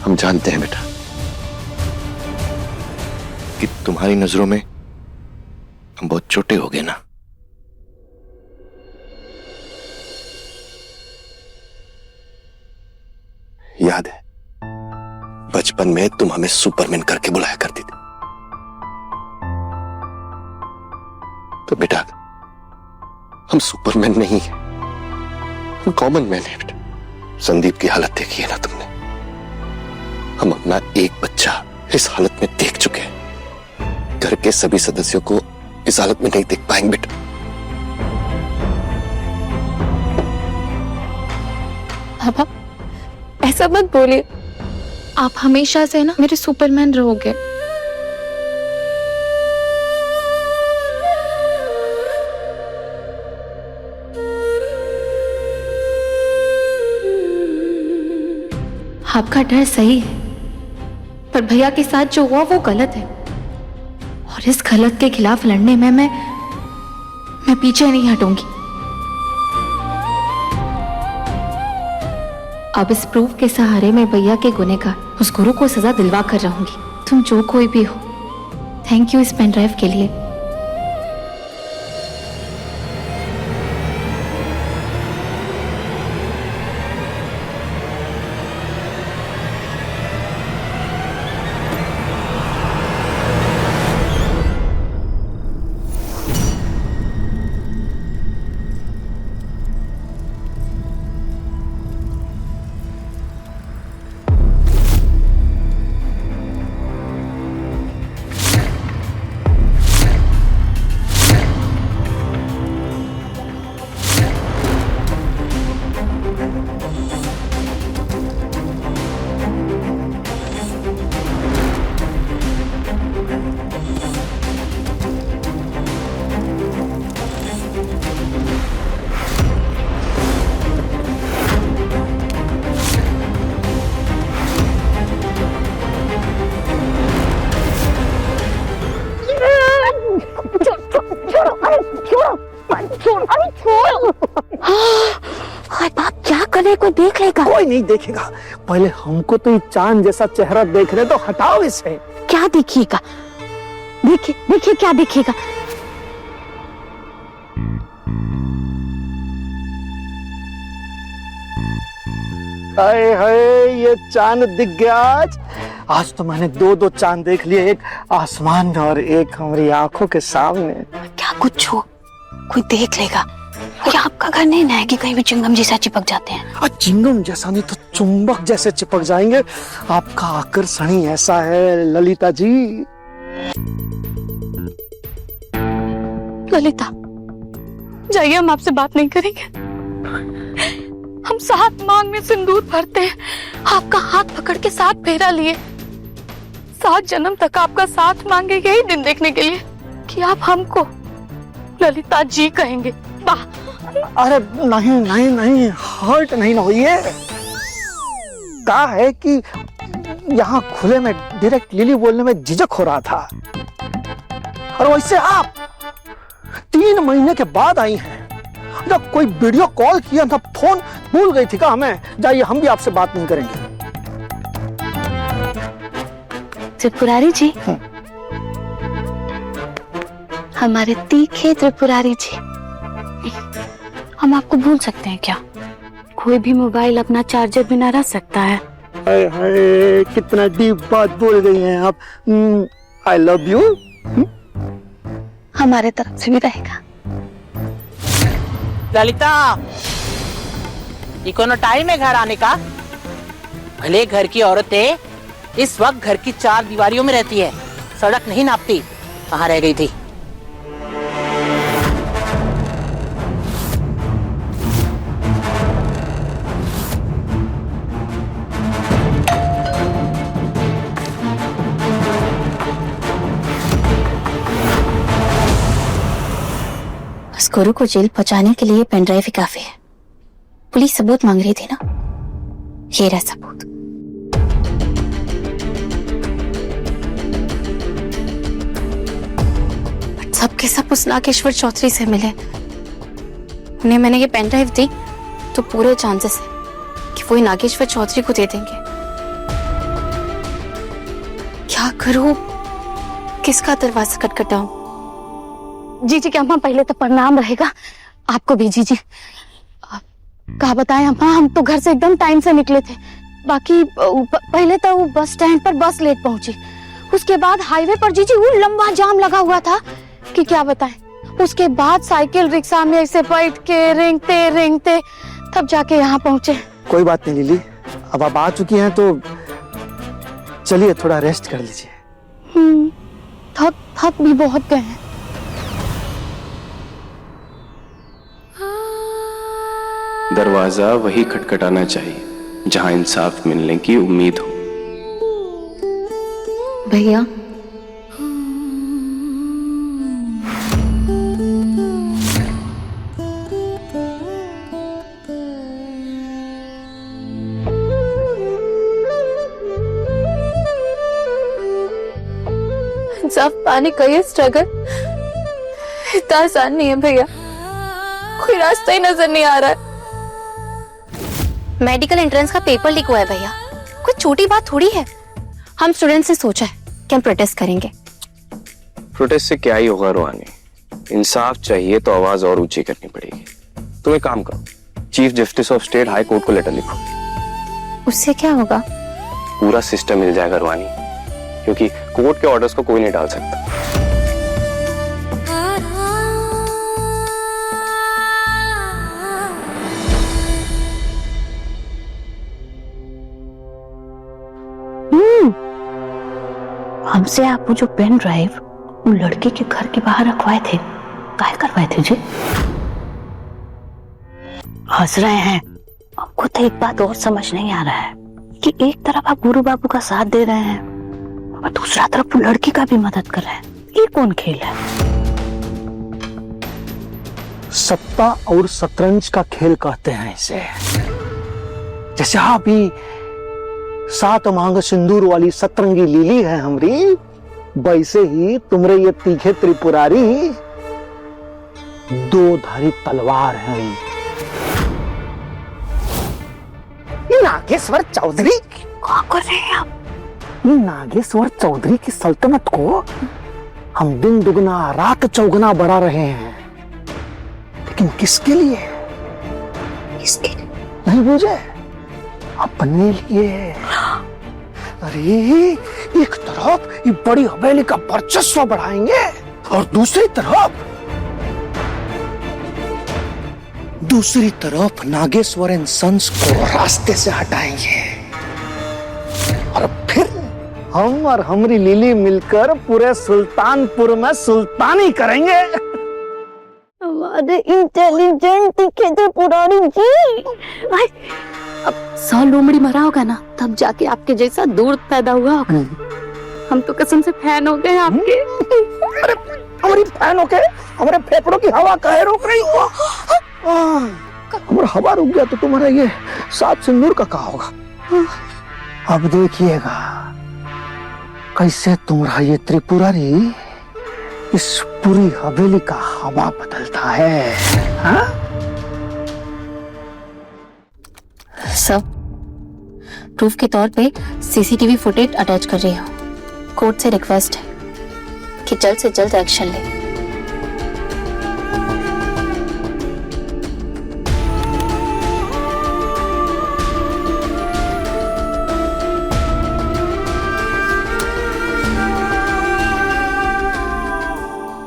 हम जानते हैं बेटा कि तुम्हारी नजरों में हम बहुत छोटे हो गए ना। याद है बचपन में तुम हमें सुपरमैन करके बुलाया करती थी। तो बेटा हम सुपरमैन नहीं है, हम कॉमन मैन है बेटा। संदीप की हालत देखी है ना तुमने। हम अपना एक बच्चा इस हालत में देख चुके हैं। घर के सभी सदस्यों को इस हालत में नहीं देख पाएंगे बेटा। पापा ऐसा मत बोलिए, आप हमेशा से ना मेरे सुपरमैन रहोगे। आपका डर सही है, पर भैया के साथ जो हुआ वो गलत है, और इस गलत के खिलाफ लड़ने में मैं पीछे नहीं हटूंगी। अब इस प्रूफ के सहारे मैं भैया के गुनहगार उस गुरु को सजा दिलवा कर रहूंगी। तुम जो कोई भी हो, थैंक यू इस पेन ड्राइव के लिए। कोई देख लेगा? कोई नहीं देखेगा। पहले हमको तो ये चांद जैसा चेहरा देख रहे, तो हटाओ इसे। क्या देखिएगा? देखिए देखिए क्या देखेगा। हाय हाय, ये चांद दिख गया आज। आज तो मैंने दो चांद देख लिए, एक आसमान में और एक हमारी आंखों के सामने। क्या कुछ हो, कोई देख लेगा। ये आपका घर नहीं ना है कि कहीं भी चिंगम जैसा चिपक जाते हैं। चिंगम जैसा नहीं तो चुंबक जैसे चिपक जाएंगे। आपका आकर्षण ही ऐसा है ललिता जी। ललिता जाइए, हम आपसे बात नहीं करेंगे। हम 7 मांग में सिंदूर भरते हैं, आपका हाथ पकड़ के 7 फेरा लिए। 7 जन्म तक आपका साथ मांगे, यही दिन देखने के लिए कि आप हमको ललिता जी कहेंगे। वाह! अरे नहीं नहीं नहीं, हर्ट नहीं ना होइए। कहा है कि यहाँ खुले में डायरेक्ट लिली बोलने में झिझक हो रहा था, और वैसे आप 3 महीने के बाद आई हैं। जब कोई वीडियो कॉल किया था, फोन भूल गई थी क्या हमें? जाइए, हम भी आपसे बात नहीं करेंगे। त्रिपुरारी जी, हमारे तीखे त्रिपुरारी जी, हम आपको भूल सकते हैं क्या? कोई भी मोबाइल अपना चार्जर बिना रह सकता है। हाय हाय, कितना डीप बात बोल गई हैं आप। आई लव यू हमारे तरफ से भी रहेगा। ललिता, ये कोनो टाइम है घर आने का? भले घर की औरतें इस वक्त घर की 4 दीवारियों में रहती है, सड़क नहीं नापती। कहाँ रह गई थी? उस गुरु को जेल पहुंचाने के लिए पेन ड्राइव ही काफी है। पुलिस सबूत मांग रही थी ना, ये रहा सबूत। सबके सब उस नागेश्वर चौधरी से मिले। उन्हें मैंने ये पेन ड्राइव दी तो पूरे चांसेस है कि वो नागेश्वर चौधरी को दे देंगे। क्या करूं? किसका दरवाजा खटखटाऊं? जी की अम्मा, पहले तो प्रणाम रहेगा आपको भी। जी क्या बताएं अम्मा, हम तो घर से एकदम टाइम से निकले थे। बाकी पहले तो वो बस स्टैंड पर बस लेट पहुंची, उसके बाद हाईवे पर जी वो लंबा जाम लगा हुआ था कि क्या बताएं। उसके बाद साइकिल रिक्शा में ऐसे बैठ के रेंगते रेंगते तब जाके यहाँ पहुंचे। कोई बात नहीं लिली, अब आप आ चुकी हैं तो चलिए थोड़ा रेस्ट कर लीजिए। थक भी बहुत गए हैं। दरवाजा वही खटखटाना चाहिए जहां इंसाफ मिलने की उम्मीद हो। भैया, इंसाफ पाने का ये स्ट्रगल इतना आसान नहीं है भैया, कोई रास्ता ही नजर नहीं आ रहा है। मेडिकल एंट्रेंस का पेपर लीक हुआ है भैया, कोई छोटी बात थोड़ी है। हम स्टूडेंट्स ने सोचा है कि हम प्रोटेस्ट करेंगे। प्रोटेस्ट से क्या ही होगा रोहानी, इंसाफ चाहिए तो आवाज और ऊंची करनी पड़ेगी। तुम एक काम करो, chief justice of state high court को लेटर लिखो। उससे क्या होगा? पूरा सिस्टम मिल जाएगा रोहानी, क्योंकि कोर्ट के ऑर्डर्स को कोई नहीं डाल सकता। हमसे आप वो जो पेन ड्राइव वो लड़के के घर के बाहर रखवाए थे, काहे करवाए थे जी? हंस रहे हैं। आपको तो एक बात और समझ नहीं आ रहा है कि एक तरफ आप गुरु बाबू का साथ दे रहे हैं और दूसरा तरफ वो लड़की का भी मदद कर रहे हैं। ये कौन खेल है? सत्ता और शतरंज का खेल कहते हैं इसे। जैसे आप ही 7 मांग सिंदूर वाली सतरंगी लीली है हमरी, वैसे ही तुमरे ये तीखे त्रिपुरारी 2 धारी तलवार है। ये नागेश्वर चौधरी क्या कर रहे हैं आप? ये नागेश्वर चौधरी की सल्तनत को हम दिन दुगना रात चौगुना बढ़ा रहे हैं, लेकिन किसके लिए? किसके लिए? नहीं बुझे? अपने लिए। अरे एक तरफ ये बड़ी हवेली का वर्चस्व बढ़ाएंगे और दूसरी तरफ नागेश्वर एंड सन्स को रास्ते से हटाएंगे और फिर हम और हमारी लिली मिलकर पूरे सुल्तानपुर में सुल्तानी करेंगे। हमारे इंटेलिजेंट दिखे पुरानी जी, अब 100 लोमड़ी मरा होगा ना, तब जाके आपके जैसा दूध पैदा हुआ होगा। हम तो कसम से फैन हो गए आपके। अरे हमारी फैन हो के हमारे फेफड़ों की हवा काहे रोक रही हो? हमारा हवा रुक गया तो तुम्हारा ये 7 सिंदूर का क्या होगा? अब देखिएगा कैसे तुम्हारा ये त्रिपुरारी इस पूरी हवेली का हवा बदलता है। हाँ? सर, प्रूफ के तौर पे सीसीटीवी फुटेज अटैच कर रही हूँ। कोर्ट से रिक्वेस्ट है कि जल्द से जल्द एक्शन ले।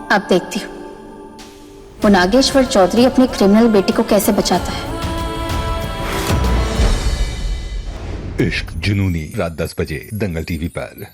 अब देखती हूँ वो नागेश्वर चौधरी अपनी क्रिमिनल बेटी को कैसे बचाता है। इश्क जुनूनी, रात 10 बजे दंगल टीवी पर।